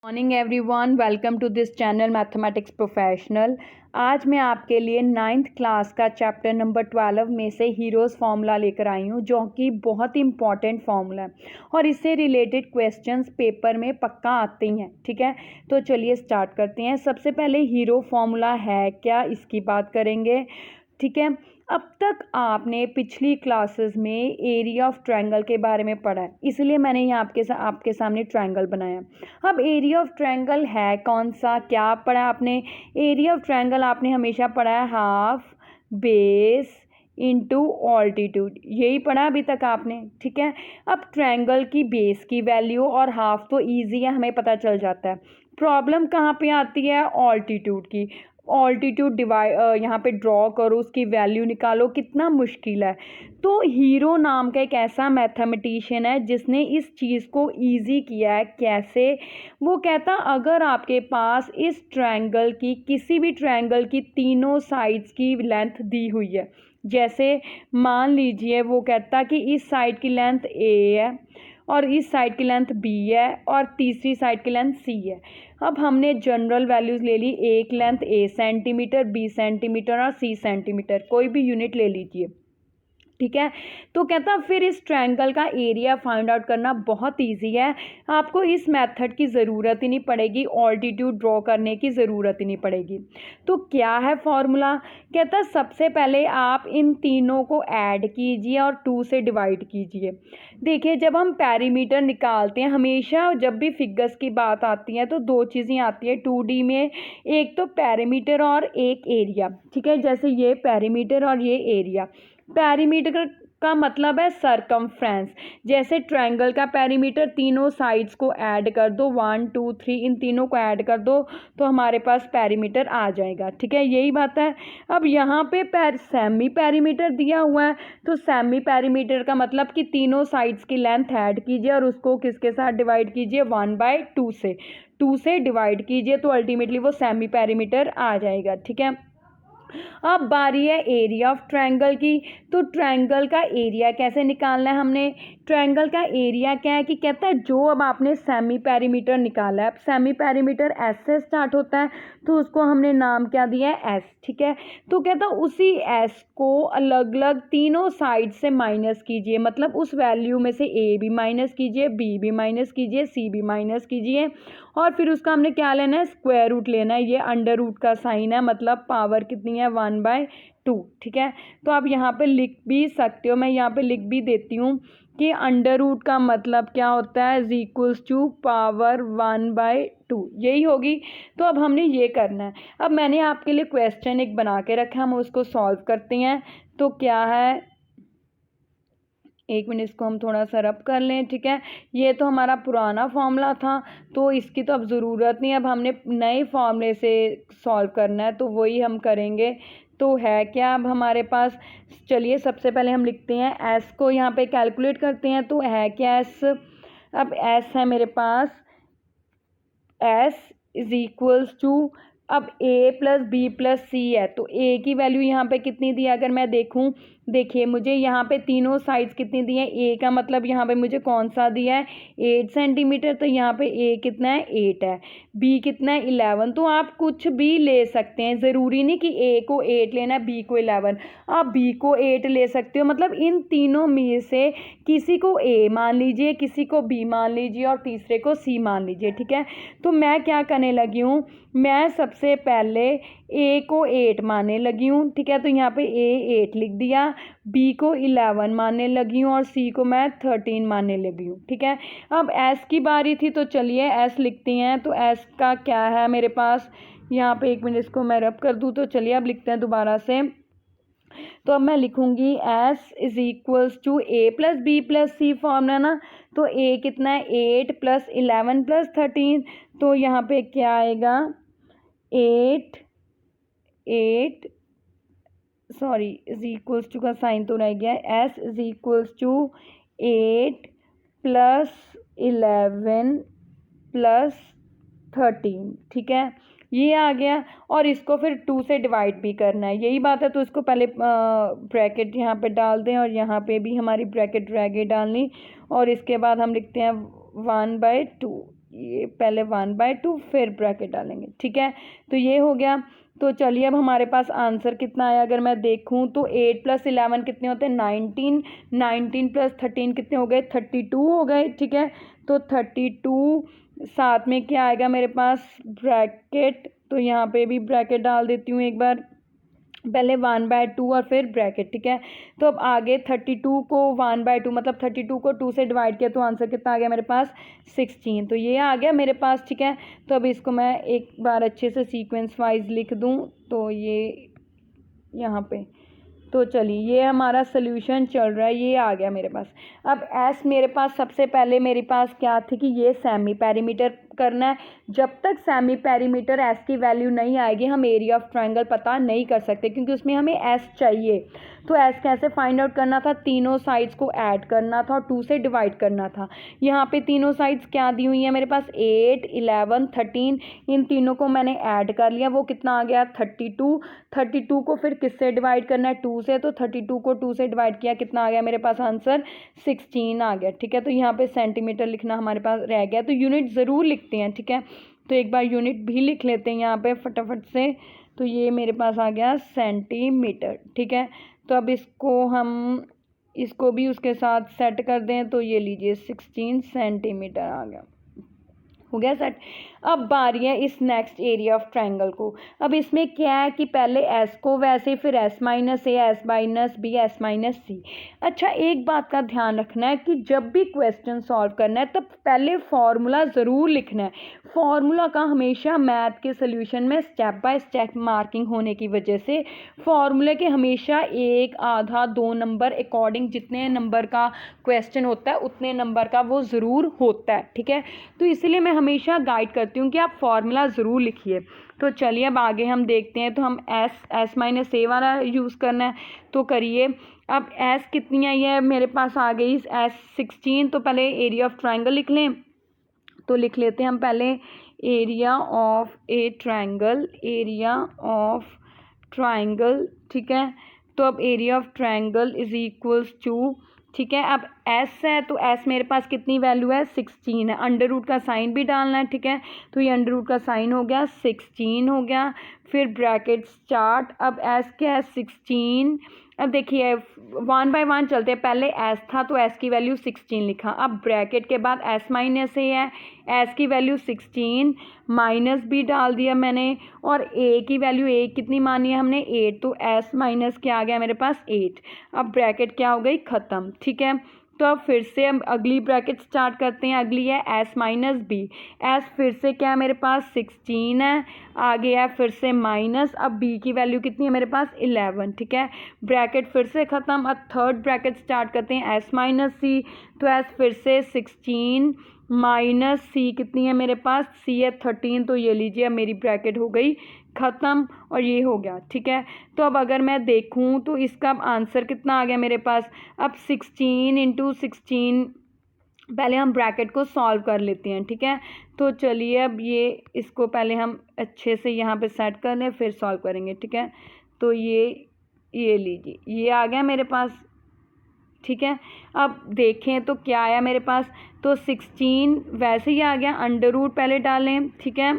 Morning everyone, welcome to this channel mathematics professional. आज मैं आपके लिए 9th क्लास का चैप्टर नंबर 12 में से हीरोज़ फार्मूला लेकर आई हूँ, जो कि बहुत ही इंपॉर्टेंट फार्मूला है और इससे रिलेटेड क्वेश्चंस पेपर में पक्का आते हैं। ठीक है, तो चलिए स्टार्ट करते हैं। सबसे पहले हीरो फार्मूला है क्या, इसकी बात करेंगे। ठीक है, अब तक आपने पिछली क्लासेस में एरिया ऑफ ट्रायंगल के बारे में पढ़ा है, इसलिए मैंने यहाँ आपके सामने ट्रायंगल बनाया। अब एरिया ऑफ ट्रायंगल है कौन सा, क्या पढ़ा आपने? एरिया ऑफ ट्रायंगल आपने हमेशा पढ़ा है हाफ बेस इंटू ऑल्टीट्यूड, यही पढ़ा अभी तक आपने। ठीक है, अब ट्रायंगल की बेस की वैल्यू और हाफ तो ईजी है, हमें पता चल जाता है। प्रॉब्लम कहाँ पे आती है? ऑल्टीट्यूड की। ऑल्टीट्यूड यहाँ पे ड्रॉ करो, उसकी वैल्यू निकालो, कितना मुश्किल है। तो हीरो नाम का एक ऐसा मैथमेटिशियन है जिसने इस चीज़ को इजी किया है। कैसे? वो कहता, अगर आपके पास इस ट्रायंगल की, किसी भी ट्रायंगल की तीनों साइड्स की लेंथ दी हुई है, जैसे मान लीजिए वो कहता कि इस साइड की लेंथ ए है और इस साइड की लेंथ बी है और तीसरी साइड की लेंथ सी है। अब हमने जनरल वैल्यूज़ ले ली, एक लेंथ ए सेंटीमीटर, बी सेंटीमीटर और सी सेंटीमीटर, कोई भी यूनिट ले लीजिए। ठीक है, तो कहता फिर इस ट्रायंगल का एरिया फाइंड आउट करना बहुत इजी है, आपको इस मेथड की ज़रूरत ही नहीं पड़ेगी, ऑल्टीट्यूड ड्रॉ करने की ज़रूरत ही नहीं पड़ेगी। तो क्या है फॉर्मूला? कहता सबसे पहले आप इन तीनों को ऐड कीजिए और 2 से डिवाइड कीजिए। देखिए, जब हम पैरीमीटर निकालते हैं, हमेशा जब भी फिगर्स की बात आती है तो दो चीज़ें आती है 2D में, एक तो पैरीमीटर और एक एरिया। ठीक है, जैसे ये पैरीमीटर और ये एरिया। पैरीमीटर का मतलब है सरकमफ्रेंस। जैसे ट्रायंगल का पैरीमीटर, तीनों साइड्स को ऐड कर दो, 1 2 3, इन तीनों को ऐड कर दो तो हमारे पास पैरीमीटर आ जाएगा। ठीक है, यही बात है। अब यहाँ पे सेमी पैरीमीटर दिया हुआ है, तो सेमी पैरीमीटर का मतलब कि तीनों साइड्स की लेंथ ऐड कीजिए और उसको किसके साथ डिवाइड कीजिए? 1/2 से। 2 से डिवाइड कीजिए तो अल्टीमेटली वो सेमी पैरीमीटर आ जाएगा। ठीक है, अब बारी है एरिया ऑफ ट्रायंगल की। तो ट्रायंगल का एरिया कैसे निकालना है हमने? ट्रायंगल का एरिया क्या है कि कहता है जो अब आपने सेमी पैरीमीटर निकाला है, अब सेमी पैरीमीटर एस से स्टार्ट होता है तो उसको हमने नाम क्या दिया है? एस। ठीक है, तो कहता है उसी एस को अलग अलग तीनों साइड से माइनस कीजिए, मतलब उस वैल्यू में से ए भी माइनस कीजिए, बी भी माइनस कीजिए, सी भी माइनस कीजिए और फिर उसका हमने क्या लेना है? स्क्वायर रूट लेना है। ये अंडर रूट का साइन है, मतलब पावर कितनी है? 1/2। ठीक है, तो आप यहाँ पे लिख भी सकते हो, मैं यहाँ पे लिख भी देती हूँ कि अंडर रूट का मतलब क्या होता है? इक्वल्स टू पावर 1/2, यही होगी। तो अब हमने ये करना है। अब मैंने आपके लिए क्वेश्चन एक बना के रखा है, हम उसको सॉल्व करते हैं। तो क्या है, एक मिनट, इसको हम थोड़ा सा रब कर लें। ठीक है, ये तो हमारा पुराना फॉर्मूला था तो इसकी तो अब ज़रूरत नहीं, अब हमने नए फॉर्मूले से सॉल्व करना है, तो वही हम करेंगे। तो है क्या अब हमारे पास? चलिए सबसे पहले हम लिखते हैं एस को, यहाँ पे कैलकुलेट करते हैं। तो है क्या एस? अब एस है मेरे पास, एस इज इक्वल्स टू, अब ए प्लस बी प्लस सी है तो ए की वैल्यू यहाँ पे कितनी दी है? अगर मैं देखूँ, देखिए मुझे यहाँ पे तीनों साइड्स कितनी दी है? ए का मतलब यहाँ पे मुझे कौन सा दिया है? 8 सेंटीमीटर, तो यहाँ पे ए कितना है? 8 है। बी कितना है? 11। तो आप कुछ भी ले सकते हैं, ज़रूरी नहीं कि ए को 8 लेना है, बी को 11। आप बी को 8 ले सकते हो, मतलब इन तीनों में से किसी को ए मान लीजिए, किसी को बी मान लीजिए और तीसरे को सी मान लीजिए। ठीक है, तो मैं क्या करने लगी हूँ, मैं सबसे पहले ए को 8 मानने लगी हूँ। ठीक है, तो यहाँ पे ए 8 लिख दिया, बी को 11 मानने लगी हूँ और सी को मैं 13 मानने लगी हूँ। ठीक है, अब एस की बारी थी तो चलिए एस लिखती हैं। तो एस का क्या है मेरे पास? यहाँ पे एक मिनट, इसको मैं रब कर दूँ। तो चलिए अब लिखते हैं दोबारा से। तो अब मैं लिखूँगी S is equals to A plus B plus C, formula ना। तो ए कितना है? 8 प्लस 11 प्लस 13, तो यहाँ पे क्या आएगा? 8 सॉरी, इज इक्वल्स टू का साइन तो रह गया है। एस इज इक्वल्स टू 8 प्लस 11 प्लस 13। ठीक है, ये आ गया और इसको फिर 2 से डिवाइड भी करना है, यही बात है। तो इसको पहले ब्रैकेट यहाँ पे डाल दें और यहाँ पे भी हमारी ब्रैकेट रह गई डालनी, और इसके बाद हम लिखते हैं 1/2, ये पहले 1/2 फिर ब्रैकेट डालेंगे, ठीक है। तो ये हो गया। तो चलिए अब हमारे पास आंसर कितना आया अगर मैं देखूं तो 8 + 11 कितने होते हैं 19, 19 + 13 कितने हो गए 32 हो गए, ठीक है। तो 32 साथ में क्या आएगा मेरे पास ब्रैकेट, तो यहाँ पे भी ब्रैकेट डाल देती हूँ एक बार, पहले 1/2 और फिर ब्रैकेट, ठीक है। तो अब आगे 32 को 1/2 मतलब 32 को 2 से डिवाइड किया तो आंसर कितना आ गया मेरे पास 16, तो ये आ गया मेरे पास, ठीक है। तो अब इसको मैं एक बार अच्छे से सीक्वेंस वाइज लिख दूँ, तो ये यहाँ पे, तो चलिए ये हमारा सोल्यूशन चल रहा है, ये आ गया मेरे पास। अब एस मेरे पास सबसे पहले मेरे पास क्या थी कि ये सेमी पेरीमीटर करना है। जब तक सेमी पेरीमीटर एस की वैल्यू नहीं आएगी हम एरिया ऑफ ट्रायंगल पता नहीं कर सकते, क्योंकि उसमें हमें एस चाहिए। तो एस कैसे फाइंड आउट करना था, तीनों साइड्स को ऐड करना था और 2 से डिवाइड करना था। यहाँ पे तीनों साइड्स क्या दी हुई है मेरे पास 8, 11, 13, इन तीनों को मैंने ऐड कर लिया, वो कितना आ गया 32। 32 को फिर किससे डिवाइड करना है 2 से, तो 32 को 2 से डिवाइड किया कितना आ गया मेरे पास आंसर 16 आ गया, ठीक है। तो यहाँ पे सेंटीमीटर लिखना हमारे पास रह गया, तो यूनिट ज़रूर लिखते हैं, ठीक है। तो एक बार यूनिट भी लिख लेते हैं यहाँ पे फटाफट से, तो ये मेरे पास आ गया सेंटीमीटर, ठीक है। तो अब इसको भी उसके साथ सेट कर दें, तो ये लीजिए 16 सेंटीमीटर आ गया, हो गया सेट। अब बारी है इस नेक्स्ट एरिया ऑफ ट्रायंगल को। अब इसमें क्या है कि पहले एस को वैसे, फिर S minus A, S minus B, S minus C. अच्छा एक बात का ध्यान रखना है कि जब भी क्वेश्चन सॉल्व करना है तब पहले फॉर्मूला ज़रूर लिखना है। फॉर्मूला का हमेशा मैथ के सोल्यूशन में स्टेप बाय स्टेप मार्किंग होने की वजह से फॉर्मूले के हमेशा 1, आधा, 2 नंबर अकॉर्डिंग जितने नंबर का क्वेश्चन होता है उतने नंबर का वो ज़रूर होता है, ठीक है। तो इसलिए मैं हमेशा गाइड करती हूँ कि आप फॉर्मूला ज़रूर लिखिए। तो चलिए अब आगे हम देखते हैं, तो हम एस माइनस ए वाला यूज़ करना है, तो करिए। अब एस कितनी आई है मेरे पास आ गई एस 16, तो पहले एरिया ऑफ ट्रायंगल लिख लें, तो लिख लेते हैं हम पहले area of a triangle, area of triangle, ठीक है। तो अब area of triangle is equals to, ठीक है। अब एस है तो एस मेरे पास कितनी वैल्यू है 16 है, अंडर रूट का साइन भी डालना है, ठीक है। तो ये अंडर रूट का साइन हो गया 16 हो गया, फिर ब्रैकेट स्टार्ट। अब एस क्या है 16, अब देखिए 1 बाय 1 चलते हैं, पहले एस था तो एस की वैल्यू 16 लिखा, अब ब्रैकेट के बाद एस माइनस ए है, एस की वैल्यू 16 माइनस बी डाल दिया मैंने, और ए की वैल्यू ए कितनी मानी है हमने 8, तो एस माइनस क्या आ गया मेरे पास 8। अब ब्रैकेट क्या हो गई ख़त्म, ठीक है। तो अब फिर से हम अगली ब्रैकेट स्टार्ट करते हैं, अगली है एस माइनस बी। एस फिर से क्या है मेरे पास 16 है, आगे है फिर से माइनस, अब बी की वैल्यू कितनी है मेरे पास 11, ठीक है। ब्रैकेट फिर से ख़त्म, अब थर्ड ब्रैकेट स्टार्ट करते हैं एस माइनस सी, तो एस फिर से 16 माइनस सी कितनी है मेरे पास सी है 13, तो ये लीजिए अब मेरी ब्रैकेट हो गई ख़त्म और ये हो गया, ठीक है। तो अब अगर मैं देखूं तो इसका आंसर कितना आ गया मेरे पास, अब 16 × 16, पहले हम ब्रैकेट को सॉल्व कर लेते हैं, ठीक है। तो चलिए अब ये इसको पहले हम अच्छे से यहाँ पे सेट कर लें फिर सॉल्व करेंगे, ठीक है। तो ये लीजिए ये आ गया मेरे पास, ठीक है। अब देखें तो क्या आया मेरे पास, तो 16 वैसे ही आ गया, अंडर रूट पहले डालें, ठीक है।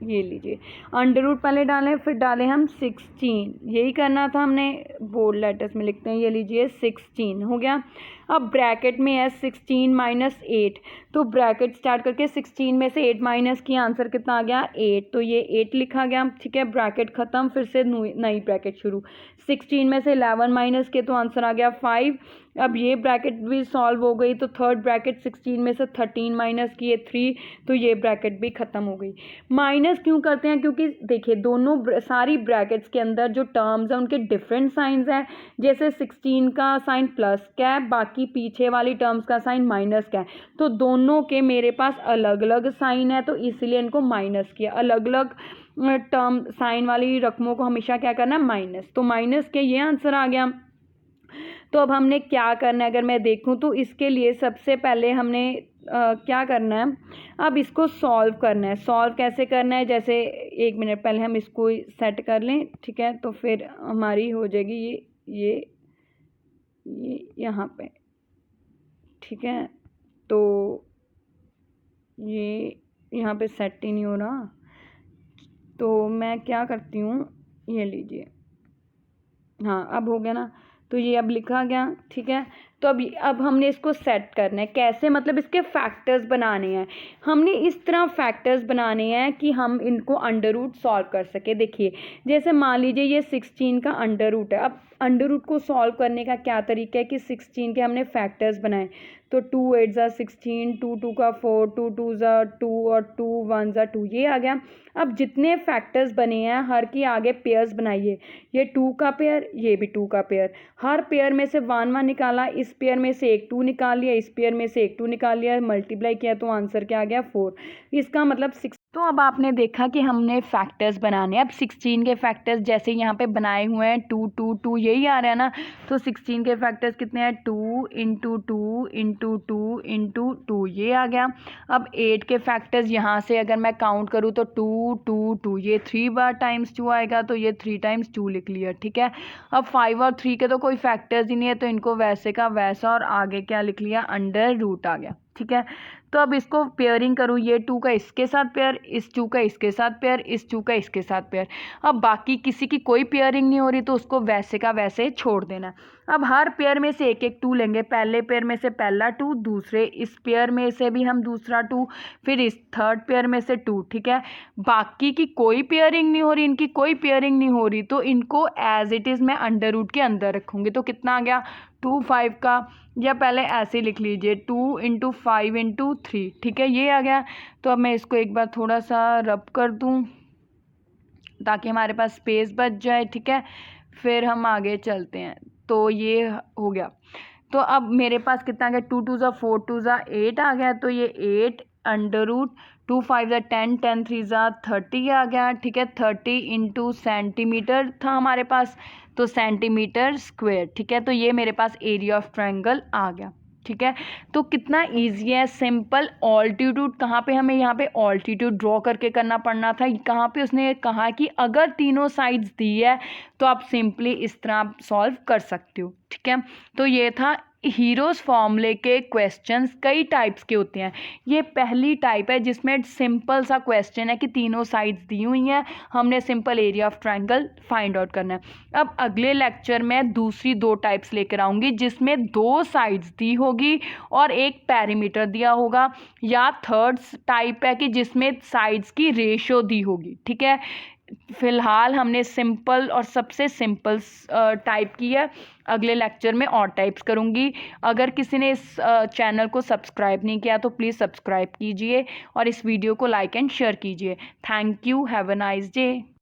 ये लीजिए अंडर रूट पहले डालें फिर डालें हम 16, यही करना था हमने, बोल्ड लेटर्स में लिखते हैं, ये लीजिए 16 हो गया। अब ब्रैकेट में है 16 माइनस 8, तो ब्रैकेट स्टार्ट करके 16 में से 8 माइनस की आंसर कितना आ गया 8, तो ये 8 लिखा गया, ठीक है। ब्रैकेट ख़त्म, फिर से नई ब्रैकेट शुरू, 16 में से 11 माइनस के तो आंसर आ गया 5। अब ये ब्रैकेट भी सॉल्व हो गई, तो थर्ड ब्रैकेट 16 में से 13 माइनस किए 3, तो ये ब्रैकेट भी ख़त्म हो गई। माइनस क्यों करते हैं, क्योंकि देखिए दोनों सारी ब्रैकेट्स के अंदर जो टर्म्स हैं उनके डिफरेंट साइंस हैं, जैसे 16 का साइन प्लस का है, बाकी पीछे वाली टर्म्स का साइन माइनस का है, तो दोनों के मेरे पास अलग अलग साइन है, तो इसलिए इनको माइनस किया। अलग अलग टर्म साइन वाली रकमों को हमेशा क्या करना है माइनस, तो माइनस के ये आंसर आ गया। तो अब हमने क्या करना है अगर मैं देखूं तो इसके लिए सबसे पहले हमने क्या करना है, अब इसको सॉल्व करना है। सॉल्व कैसे करना है, जैसे एक मिनट पहले हम इसको सेट कर लें, ठीक है। तो फिर हमारी हो जाएगी ये यहाँ पे, ठीक है। तो ये यहाँ पे सेट ही नहीं हो रहा, तो मैं क्या करती हूँ, ये लीजिए, हाँ अब हो गया ना। तो ये अब लिखा गया, ठीक है। तो अब हमने इसको सेट करना है कैसे, मतलब इसके फैक्टर्स बनाने हैं। हमने इस तरह फैक्टर्स बनाने हैं कि हम इनको अंडर रूट सॉल्व कर सके। देखिए जैसे मान लीजिए ये 16 का अंडर रूट है। अब अंडर रूट को सॉल्व करने का क्या तरीका है कि 16 के हमने फैक्टर्स बनाए। तो 2 8 ज़ा 16, 2 2 का 4, 2 2 ज़ा 2 और 2 1 ज़ा 2, ये आ गया। अब जितने फैक्टर्स बने हैं हर की आगे पेयर्स बनाइए। ये 2 का पेयर, ये भी 2 का पेयर, हर पेयर में से 1 1 निकाला, इस पेयर में से एक 2 निकाल लिया, इस पेयर में से एक 2 निकाल लिया, मल्टीप्लाई किया तो आंसर क्या आ गया 4। इसका मतलब 6। तो अब आपने देखा कि हमने फैक्टर्स बनाने, अब 16 के फैक्टर्स जैसे यहाँ पे बनाए हुए हैं 2 2 2, यही आ रहा है ना। तो 16 के फैक्टर्स कितने हैं, 2 इंटू 2 इंटू 2 इंटू 2, ये आ गया। अब 8 के फैक्टर्स यहाँ से अगर मैं काउंट करूँ तो 2 2 2, ये 3 बार टाइम्स 2 आएगा, तो ये 3 टाइम्स 2 लिख लिया, ठीक है। अब 5 और 3 के तो कोई फैक्टर्स ही नहीं है, तो इनको वैसे का वैसा और आगे क्या लिख लिया, अंडर रूट आ गया, ठीक है। तो अब इसको पेयरिंग करूँ, ये 2 का इसके साथ पेयर, इस 2 का इसके साथ पेयर, इस 2 का इसके साथ पेयर। अब बाकी किसी की कोई पेयरिंग नहीं हो रही तो उसको वैसे का वैसे छोड़ देना। अब हर पेयर में से एक एक 2 लेंगे, पहले पेयर में से पहला 2, दूसरे इस पेयर में से भी हम दूसरा 2, फिर इस थर्ड पेयर में से 2, ठीक है। बाकी की कोई पेयरिंग नहीं हो रही, इनकी कोई पेयरिंग नहीं हो रही, तो इनको एज इट इज़ मैं अंडर रूट के अंदर रखूँगी। तो कितना आ गया 2 5 का, या पहले ऐसे लिख लीजिए 2 इंटू 5 इंटू 3, ठीक है, ये आ गया। तो अब मैं इसको एक बार थोड़ा सा रब कर दूं ताकि हमारे पास स्पेस बच जाए, ठीक है। फिर हम आगे चलते हैं। तो ये हो गया। तो अब मेरे पास कितना आ गया, 2 2 ज़ा 4, 2 ज़ा 8 आ गया। तो ये 8 अंडर रूट 2 5 ज़ा 10, 10 3 ज़ा 30 आ गया, ठीक है। 30 इंटू सेंटीमीटर था हमारे पास, तो सेंटीमीटर स्क्वायर, ठीक है। तो ये मेरे पास एरिया ऑफ ट्रायंगल आ गया, ठीक है। तो कितना इजी है, सिंपल। ऑल्टीट्यूड कहाँ पे, हमें यहाँ पे ऑल्टीट्यूड ड्रॉ करके करना पड़ना था। कहाँ पे उसने कहा कि अगर तीनों साइड्स दी है तो आप सिंपली इस तरह आप सॉल्व कर सकते हो, ठीक है। तो ये था हीरोज फॉर्मूले के क्वेश्चंस। कई टाइप्स के होते हैं, ये पहली टाइप है जिसमें सिंपल सा क्वेश्चन है कि तीनों साइड्स दी हुई हैं, हमने simple area of triangle find out करना है। अब अगले लेक्चर में दूसरी 2 टाइप्स लेकर आऊँगी जिसमें 2 साइड्स दी होगी और एक पेरीमीटर दिया होगा, या थर्ड टाइप है कि जिसमें साइड्स की रेशो दी होगी, ठीक है। फिलहाल हमने सिंपल और सबसे सिंपल टाइप की है। अगले लेक्चर में और टाइप्स करूँगी। अगर किसी ने इस चैनल को सब्सक्राइब नहीं किया तो प्लीज़ सब्सक्राइब कीजिए और इस वीडियो को लाइक एंड शेयर कीजिए। Thank you, have a nice day.